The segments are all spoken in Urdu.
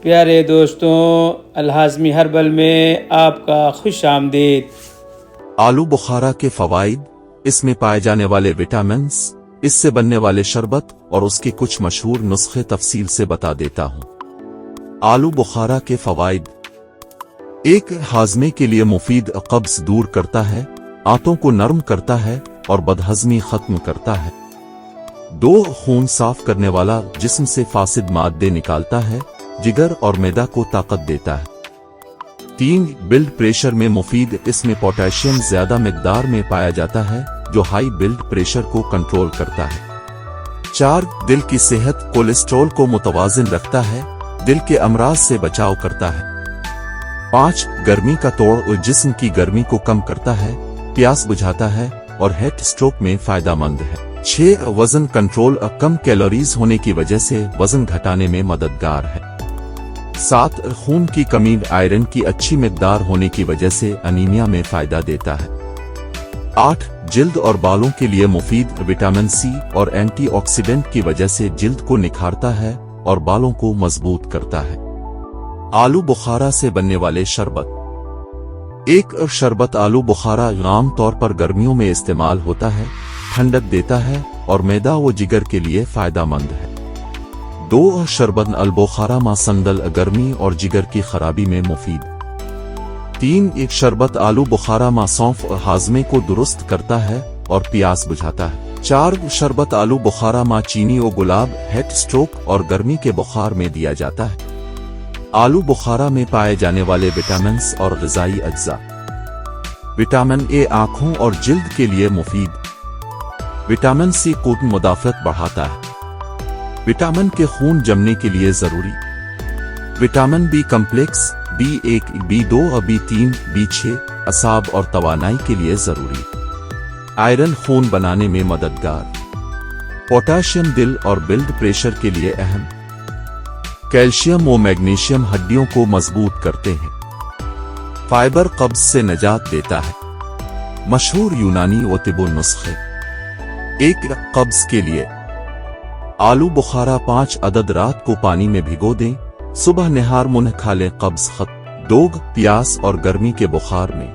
پیارے دوستوں، الہاضمی ہربل میں آپ کا خوش آمدید۔ آلو بخارا کے فوائد، اس میں پائے جانے والے وٹامنز، اس سے بننے والے شربت اور اس کے کچھ مشہور نسخے تفصیل سے بتا دیتا ہوں۔ آلو بخارا کے فوائد: 1. ہاضمے کے لیے مفید، قبض دور کرتا ہے، آنتوں کو نرم کرتا ہے اور بدہضمی ختم کرتا ہے۔ 2. خون صاف کرنے والا، جسم سے فاسد مادے نکالتا ہے، جگر اور معدہ کو طاقت دیتا ہے۔ 3. بلڈ پریشر میں مفید، اس میں پوٹاشیم زیادہ مقدار میں پایا جاتا ہے جو ہائی بلڈ پریشر کو کنٹرول کرتا ہے۔ 4. دل کی صحت، کولیسٹرول کو متوازن رکھتا ہے، دل کے امراض سے بچاؤ کرتا ہے۔ 5. گرمی کا توڑ، جسم کی گرمی کو کم کرتا ہے، پیاس بجھاتا ہے اور ہارٹ اسٹروک میں فائدہ مند ہے۔ 6. وزن کنٹرول، کم کیلوریز ہونے کی وجہ سے وزن گھٹانے میں مددگار ہے۔ 7. خون کی کمی، آئرن کی اچھی مقدار ہونے کی وجہ سے انیمیا میں فائدہ دیتا ہے۔ 8. جلد اور بالوں کے لیے مفید، وٹامن سی اور اینٹی آکسیڈنٹ کی وجہ سے جلد کو نکھارتا ہے اور بالوں کو مضبوط کرتا ہے۔ آلو بخارا سے بننے والے شربت۔ 1. شربت آلو بخارا عام طور پر گرمیوں میں استعمال ہوتا ہے، ٹھنڈک دیتا ہے اور معدہ و جگر کے لیے فائدہ مند ہے۔ 2. شربت البخارا ما سندل، گرمی اور جگر کی خرابی میں مفید۔ 3. ایک شربت آلو بخارا ما سونف، ہاضمے کو درست کرتا ہے اور پیاس بجھاتا ہے۔ 4. شربت آلو بخارا ما چینی و گلاب، ہارٹ اسٹروک اور گرمی کے بخار میں دیا جاتا ہے۔ آلو بخارا میں پائے جانے والے وٹامنز اور غذائی اجزاء۔ وٹامن اے آنکھوں اور جلد کے لیے مفید۔ وٹامن سی قوت مدافعت بڑھاتا ہے۔ وٹامن کے خون جمنے کے لیے ضروری۔ Vitamin B complex, B1، B2 اور B3، B6 اعصاب اور توانائی کے لیے ضروری۔ آئرن خون بنانے میں مددگار۔ پوٹاشیم دل اور بلڈ پریشر کے لیے اہم۔ کیلشیم و میگنیشیم ہڈیوں کو مضبوط کرتے ہیں۔ فائبر قبض سے نجات دیتا ہے۔ مشہور یونانی و طب نسخے۔ 1. قبض کے لیے آلو بخارا 5 عدد رات کو پانی میں بھگو دیں، صبح نہار منہ کھا لیں، قبض ختم۔ 2. پیاس اور گرمی کے بخار میں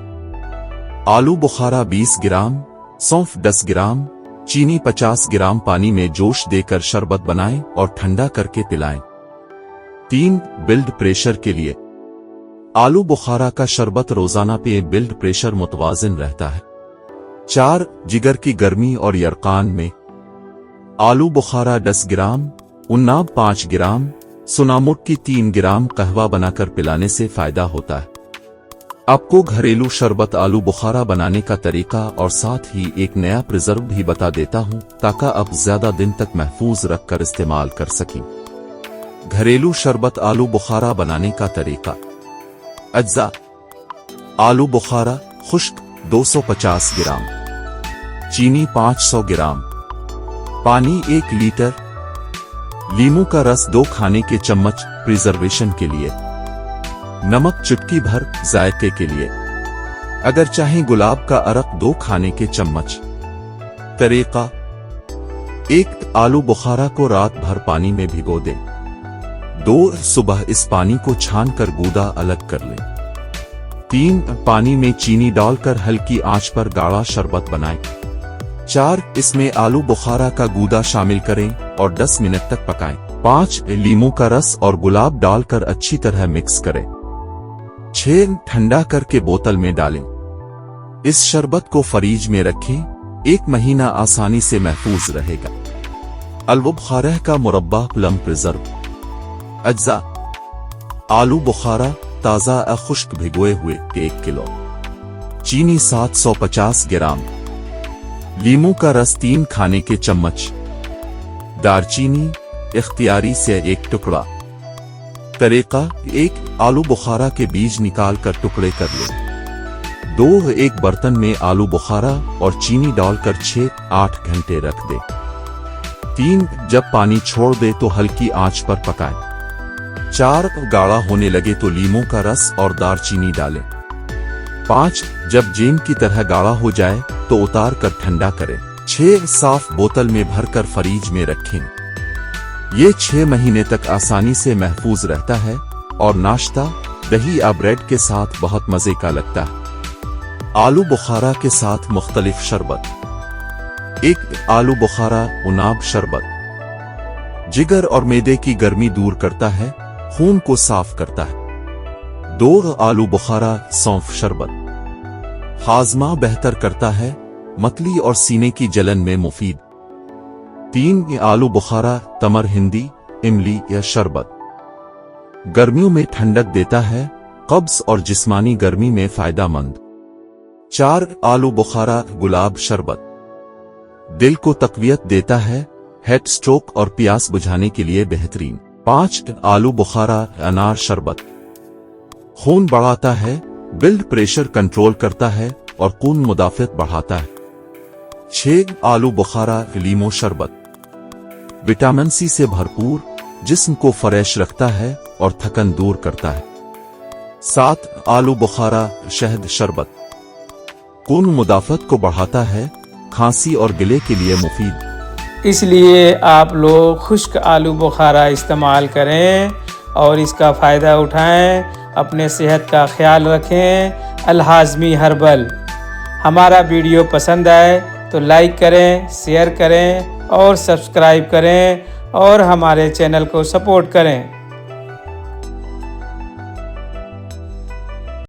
آلو بخارا 20 گرام، سونف 10 گرام، چینی 50 گرام پانی میں جوش دے کر شربت بنائیں اور ٹھنڈا کر کے پلائیں۔ 3. بلڈ پریشر کے لیے آلو بخارا کا شربت روزانہ پئیں، بلڈ پریشر متوازن رہتا ہے۔ 4. جگر کی گرمی اور یرقان میں آلو بخارا 10 گرام، عناب 5 گرام، سنامک کی 3 گرام قہوہ بنا کر پلانے سے فائدہ ہوتا ہے۔ آپ کو گھریلو شربت آلو بخارا بنانے کا طریقہ اور ساتھ ہی ایک نیا پریزرو بھی بتا دیتا ہوں تاکہ آپ زیادہ دن تک محفوظ رکھ کر استعمال کر سکیں۔ گھریلو شربت آلو بخارا بنانے کا طریقہ۔ اجزاء: آلو بخارا خشک 250 گرام، چینی 500 گرام، پانی 1 لیٹر، لیموں کا رس 2 کھانے کے چمچ پریزرویشن کے لیے، نمک چٹکی بھر ذائقے کے لیے، اگر چاہیں گلاب کا عرق 2 کھانے کے چمچ۔ طریقہ: 1. آلو بخارا کو رات بھر پانی میں بھگو دیں۔ 2. صبح اس پانی کو چھان کر گودا الگ کر لیں۔ 3. پانی میں چینی ڈال کر ہلکی آنچ پر گاڑھا شربت بنائیں۔ 4. اس میں آلو بخارا کا گودا شامل کریں اور 10 منٹ تک پکائیں۔ 5. لیموں کا رس اور گلاب ڈال کر اچھی طرح مکس کریں۔ 6. ٹھنڈا کر کے بوتل میں ڈالیں۔ اس شربت کو فریج میں رکھیں، 1 مہینہ آسانی سے محفوظ رہے گا۔ آلو بخارا کا مربع پلم پریزرو۔ اجزاء: آلو بخارا تازہ خشک بھگوئے ہوئے 1 کلو، چینی 750 گرام، لیموں کا رس 3 کھانے کے چمچ، دارچینی اختیاری سے 1 ٹکڑا۔ طریقہ: 1. آلو بخارا کے بیج نکال کر ٹکڑے کر لیں۔ 2. ایک برتن میں آلو بخارا اور چینی ڈال کر 6-8 گھنٹے رکھ دیں۔ 3. جب پانی چھوڑ دے تو ہلکی آنچ پر پکائیں۔ 4. گاڑھا ہونے لگے تو لیموں کا رس اور دار چینی ڈالیں۔ 5. جب جیم کی طرح گاڑھا ہو جائے تو اتار کر ٹھنڈا کریں۔ 6. صاف بوتل میں بھر کر فریج میں رکھیں۔ یہ 6 مہینے تک آسانی سے محفوظ رہتا ہے اور ناشتہ دہی یا بریڈ کے ساتھ بہت مزے کا لگتا ہے۔ آلو بخارا کے ساتھ مختلف شربت۔ 1 آلو بخارا عناب شربت جگر اور معدے کی گرمی دور کرتا ہے، خون کو صاف کرتا ہے۔ 2 آلو بخارا سونف شربت ہاضمہ بہتر کرتا ہے، متلی اور سینے کی جلن میں مفید۔ 3 آلو بخارا تمر ہندی املی یا شربت گرمیوں میں ٹھنڈک دیتا ہے، قبض اور جسمانی گرمی میں فائدہ مند۔ 4 آلو بخارا گلاب شربت دل کو تقویت دیتا ہے، ہیڈ سٹروک اور پیاس بجھانے کے لیے بہترین۔ 5 آلو بخارا انار شربت خون بڑھاتا ہے، بلڈ پریشر کنٹرول کرتا ہے اور خون مدافعت بڑھاتا ہے۔ 6 آلو بخارا لیمو شربت وٹامن سی سے بھرپور، جسم کو فریش رکھتا ہے اور تھکن دور کرتا ہے۔ 7 آلو بخارا شہد شربت خون مدافعت کو بڑھاتا ہے، کھانسی اور گلے کے لیے مفید۔ اس لیے آپ لوگ خشک آلو بخارا استعمال کریں اور اس کا فائدہ اٹھائیں، اپنے صحت کا خیال رکھیں۔ الہاضمی ہربل۔ ہمارا ویڈیو پسند آئے تو لائک کریں، شیئر کریں اور سبسکرائب کریں اور ہمارے چینل کو سپورٹ کریں۔